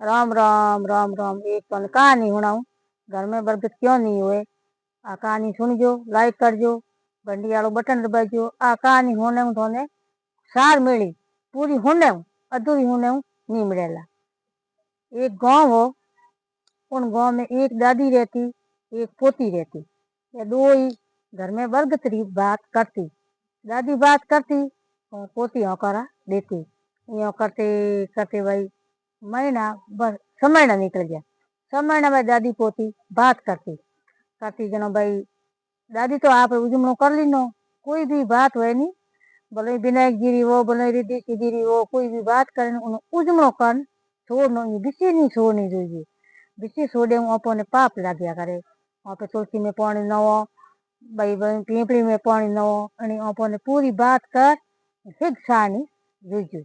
राम राम राम राम। एक तो कहानी सुनाऊं, घर में बरकत क्यों नहीं हुए। आ कहानी सुनजो, लाइक करजो, घंटी वालों बटन दबाजो। आ कहानी होने थोने सार मिली, पूरी होने अधूरी होने नहीं मिलेला। एक गांव हो, उन गांव में एक दादी रहती, एक पोती रहती। ये दो ही घर में बरगतरी बात करती। दादी बात करती और पोती होकारा देती। यो करते करते भाई महीना बस समय ना निकल गया। समय ना भाई दादी पोती बात करती करती जनो भाई दादी तो आप उजमणो कर लीनो। कोई भी बात हो नहीं, भले विनायक जीरी हो भले रिद्धि सीधी हो, कोई भी बात करे उजमणो कर छोड़नो बिसी नहीं छोड़नी જોઈએ। बिसी छोड़े अपने पाप लाग्या करे। आप तुलसी में पानी नवो, भाई पीपड़ी में पानी नवो, अपने पूरी बात कर फिर छानी જોઈએ।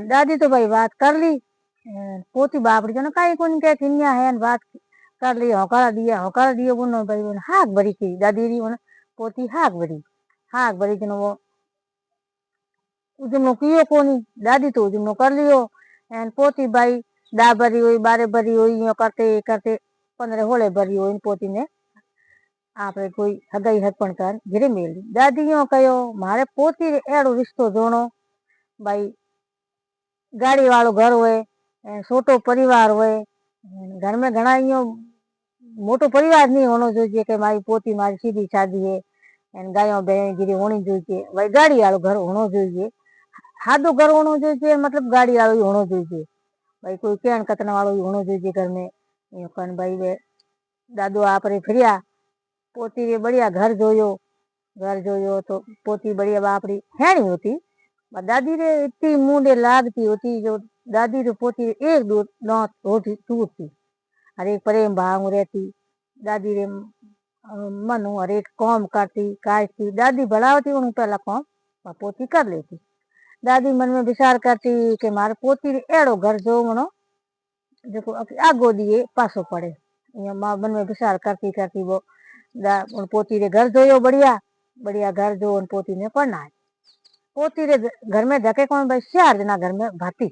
दादी तो भाई बात कर ली, पोती बापड़ी जो कई कोनी के किन्या है बात कर ली। होकारा दिए बोनो भाई हाक भरी की दादी री पोती हाक भरी जनो वो उजमनो कियो कोनी। दादी तो उजमनो कर लियो एन पोती भाई दा भरी हुई 12 भरी हुई यो करते करते 15 होले भरी हुई पोती ने आपरे कोई हगाई हरपण कर घरे मेली। दादी यो कहो मारे पोती एड़ो रिश्तो जोणो भाई गाड़ी वालों घर होए, छोटो परिवार होए। घर में घना यो मोटो परिवार नहीं होनो જોઈએ कि मारी पोती मारी सीधी सादी है गायों भैं गिरी होनी જોઈએ। भाई गाड़ी वालों घर होनो જોઈએ, सादो घर होनो જોઈએ, मतलब गाड़ी वालों ही होनो જોઈએ। भाई कोई केन कतना वालों ही होनो જોઈએ घर में। यो कन भाई वे दादो आपरे फिरिया पोती रे बढ़िया घर जोयो तो पोती बढ़िया बापड़ी हेणी होती। दादी रे इतनी मुंडे लागती होती जो दादी रे पोती एक दो दांत होती टूटती। हर एक प्रेम भाव रहती दादी रे मन हर एक काम करती काटती। दादी बढ़ावती उन पहला काम पोती कर लेती। दादी मन में विचार करती कि मारे पोती रे एड़ो घर जो मनो जो आगो दिए पासो पड़े। माँ मन में विचार करती करती वो पोती रे घर जोयो बढ़िया बढ़िया घर जो पोती ने पढ़ना है। पोती रे घर में धके कौन भाई 4 जना घर में भाती।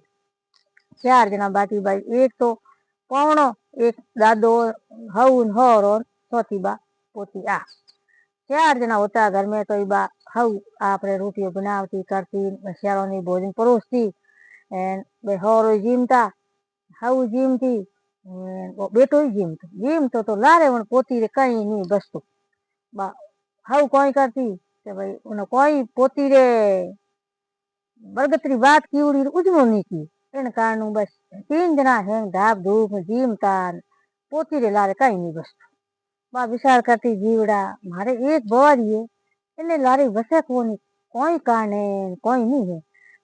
4 जना बाती भाई एक तो पौणो एक दादो हऊ होर और चौथी बा पोती आ 4 जना होता घर में। तो बा हऊ आपरे रोटियों बनावती करती श्यारों ने भोजन परोसती एन होर जीमता हऊ जीमती वो बेटो ही जीमतो तो लारे उन पोती रे कहीं नहीं बसतो। बा हऊ कोई करती कि भाई उन कोई पोती रे बरगतरी बात की उड़ी उजमो नहीं की। इन कारण बस 3 जना है धाप धूप जीमता पोती रे लारे कहीं नहीं बसतो। बा विचार करती जीवड़ा मारे एक बोरी है इन्हें लारे बसे कोई कारण है कोई नहीं है।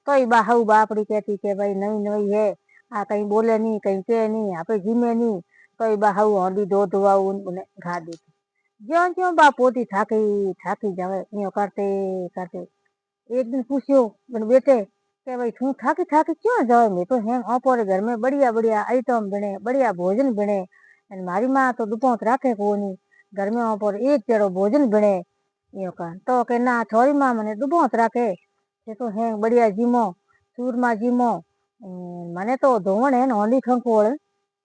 तो ये बा हऊ बापड़ी कहती कि भाई नई नई है आ कहीं बोले नहीं कहीं के नहीं आप जिमे नहीं। तो ये बा हऊ हौंडी दो दुआ उन्हें घा देती। ज्यो ज्यो बा पोती थाकी थाकी जावे यो करते करते एक दिन पूछो मैंने बेटे के भाई तू थाकी थाकी क्यों जावे। मैं तो हैं आपरे घर में बढ़िया बढ़िया आइटम बने बढ़िया भोजन बने मारी माँ तो दुपहर राखे कोनी घर में पर एक तेरो भोजन बने यो का। तो के ना छोरी माँ मने दुपहर राखे ये तो हैं बढ़िया जीमो चूरमा जीमो मने तो धोवण है होंडी खंकोड़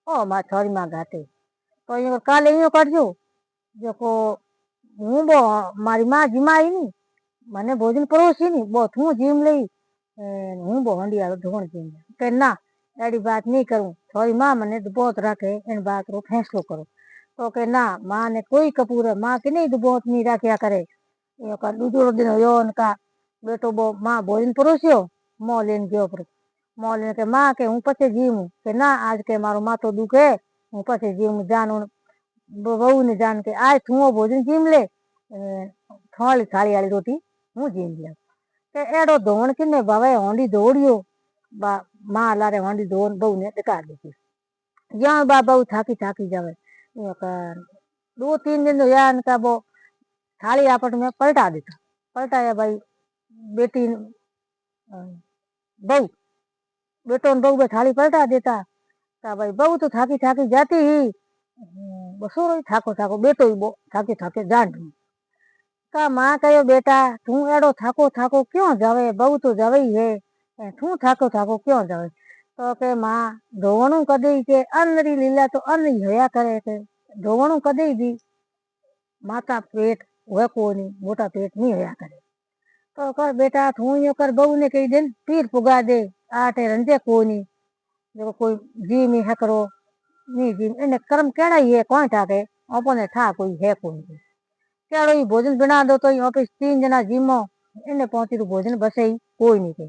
ओ माँ छोरी माँ घाटे। तो यो काले यो करजो जो को हूँ बो मारी माँ जीमाई नहीं मने भोजन परोसी नहीं बो हूँ जीम लई हूँ बो हंडी आलो धोवण जीम के ना एडी बात नहीं करूँ। छोरी माँ मने बहुत राखे इन बात रो फैसलो करो। तो के ना माँ ने कोई कपूर माँ के नहीं बहुत नहीं राख्या करे। यो का दूसरो दिन यो उनका बेटो बो माँ भोजन परोसियो मोह लेन गयो पर मोह लेन के माँ के हूँ पचे जीमू के ना आज के मारो माथो दुखे हूँ पचे जीमू जान बहू ने जान के आज तू भोजन जीम ले थाली थाली वाली रोटी हूँ जीम लिया। के एडो धोवण किने भावे होंडी दौड़ियो बा माँ लारे होंडी धोवन बहू ने दिखा देती। या बा बहू थाकी थाकी जावे यो कर 2-3 दिन तो या इनका वो थाली आपट में पलटा देता। पलटाया भाई बेटी बहू बेटो ने बहू थाली पलटा देता। का भाई बहू तो थाकी थाकी जाती ही बसोरो थाको थाको बेटो ही बो थाके थाके जान का माँ कहो बेटा तू एड़ो थाको थाको क्यों जावे बहू तो जावे ही है तू थाको थाको क्यों जावे। तो के माँ धोवणु कदे के अनरी लीला तो अनरी होया करे के धोवणु कदे भी माता पेट हुए कोनी मोटा पेट नहीं होया करे तो कर बेटा तू यो कर बहू ने कही दिन पीर पुगा दे आटे रंजे कोनी जो कोई जी में है करो नहीं जी इन्हें कर्म केड़ा ही है कौन ठाके अपने ठा कोई है कोनी केड़ो ही भोजन बना दो तो ऑफिस 3 जना जिमो इन्हें पहुंची तो भोजन बसे ही कोई नहीं के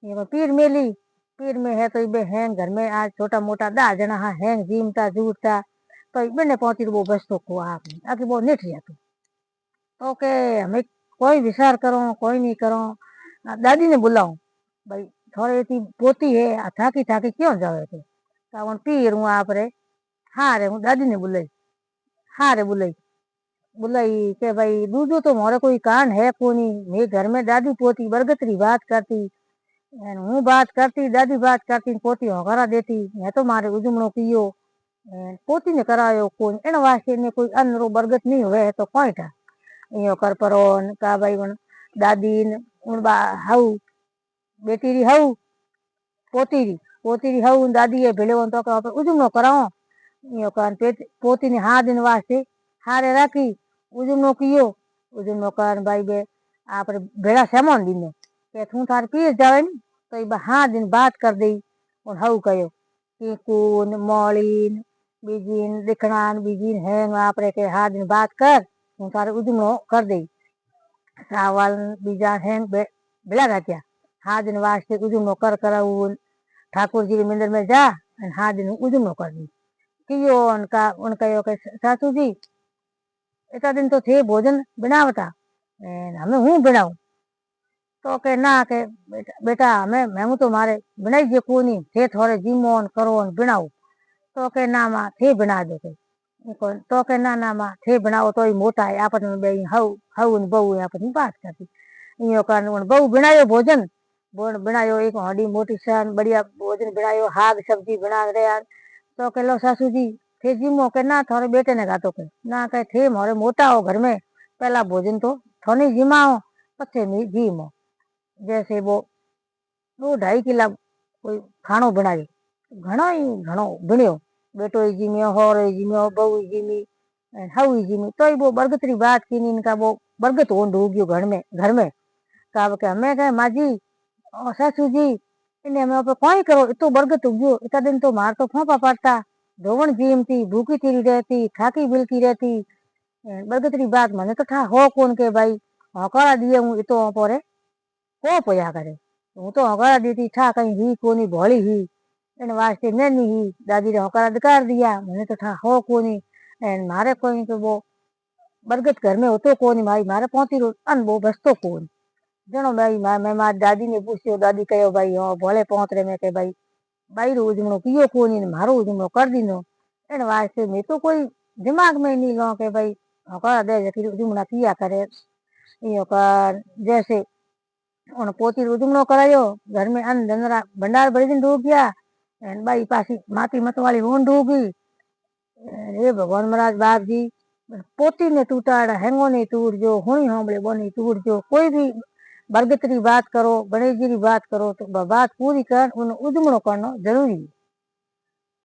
ये पीर मेली पीर में है तो ये हैंग घर में आज छोटा मोटा 10 जना हाँ हैंग जीमता जूटता तो इन्हें पहुंची तो वो बस तो को आपने आगे वो निठ जाते तो के हमें कोई विचार करो कोई नहीं करो दादी ने बुलाऊं भाई थोड़ी सी पोती है थाकी थाकी क्यों जावे थे तो पीर हूँ आप रे हाँ रे हूँ दादी ने बुलाई हाँ रे बुलाई बुलाई के भाई दूधो तो मोरे कोई कान है कोनी मैं घर में दादी पोती बरगतरी बात करती हूँ बात करती दादी बात करती पोती होकारा देती मैं तो मारे उजुमणो कियो पोती ने करायो कोई एना वास्ते ने कोई अनरो बरगत नहीं हुए तो कोई था यो कर परोन का भाई दादी उन बा हाउ बेटी री हाउ पोती री हाउ दादी है भेले तो का उजुमणो कराओ यो कान पोती ने हाँ दिन वास्ते हारे राखी उजुमणो कियो उजुमणो कान भाई बे आप भेड़ा सेमोन दिन के तू थार पीर जावे नी तो ये हाँ दिन बात कर दी और हाउ कयो कि कून मौलीन बीजीन दिखणान बीजीन हैंग आप रे के हाँ दिन बात कर तू थार उजुमणो कर दई सावल बीजा हैंग भेड़ा राख्या हाँ दिन वास्ते उजुमणो कर कराऊन ठाकुर जी के मंदिर में जा हाँ दिन उजुमणो कर दी कियो उनका यो के सासू जी इतना दिन तो थे भोजन बनावता हमें हूँ बनाऊ तो के ना के बेटा हमें मैं तो मारे बनाई जे कोनी थे थोड़े जीमोन करो बनाऊ तो के ना माँ थे बना दो के तो के ना माँ थे बनाओ तो ही मोटा है आपस में बे हऊ हऊ ने बहू आपस में बात करती यो कारण बहू बनायो भोजन बनायो एक हांडी मोटी सन बढ़िया भोजन बनायो हाग सब्जी बना रहे तो के लो सासू जी थे जीमो के ना थोड़े बेटे ने गातो के ना कहे थे मोरे मोटा हो घर में पहला भोजन तो थोनी जिमाओ पछे जीमो जैसे वो 2-2.5 किला कोई खानो बनायो घणो बण्यो बेटो जीम्यो होरो जीम्यो बहू जीमी हाउ जीमी तो वो बरगतरी बात की इनका वो बरगत होंड हो गयो घर में का हमें कहे माँ जी सासू जी इन्हें हमें कोई करो इतो बरगत उगयो इतना दिन तो मार तो फोपा पड़ता धोवण जीमती भूखी तीरी रहती थाकी बिलकी रहती बरगतरी बात मने तो था हो कौन के भाई हकारा दिए हूँ इतो पोरे को पया करे हूँ तो हकारा दी था कहीं ही कोनी भोली ही इन वास्ते नैनी ही दादी ने हकारा अधिकार दिया मैंने तो था हो कोनी मारे कोई तो वो बरगत घर में होतो कोनी भाई मारे पहुंची रो अन वो बसतो कोनी जनो भाई मैं मारी दादी ने पूछ्यो दादी कहो भाई हाँ भोले पहुंच रहे मैं के भाई बाई रो उजमणो कियो कोनी ने मारो उजमणो कर दीनो इन वास्ते मैं तो कोई दिमाग में नहीं लो के भाई हकारा दे जकी उजमणा किया करे यो कर जैसे उन पोती उजमणो करायो घर में अन्न धनरा भंडार भरी दिन डूब गया बाई पासी माती मत वाली ऊन डूबी हे भगवान महाराज बाप जी पोती ने टूटाड़ा हैंगो ने टूट जो हुई होंबले बोनी टूट जो कोई भी बरगत री बात करो गणेश जी री बात करो तो बात पूरी कर उन उजमणो करना जरूरी है।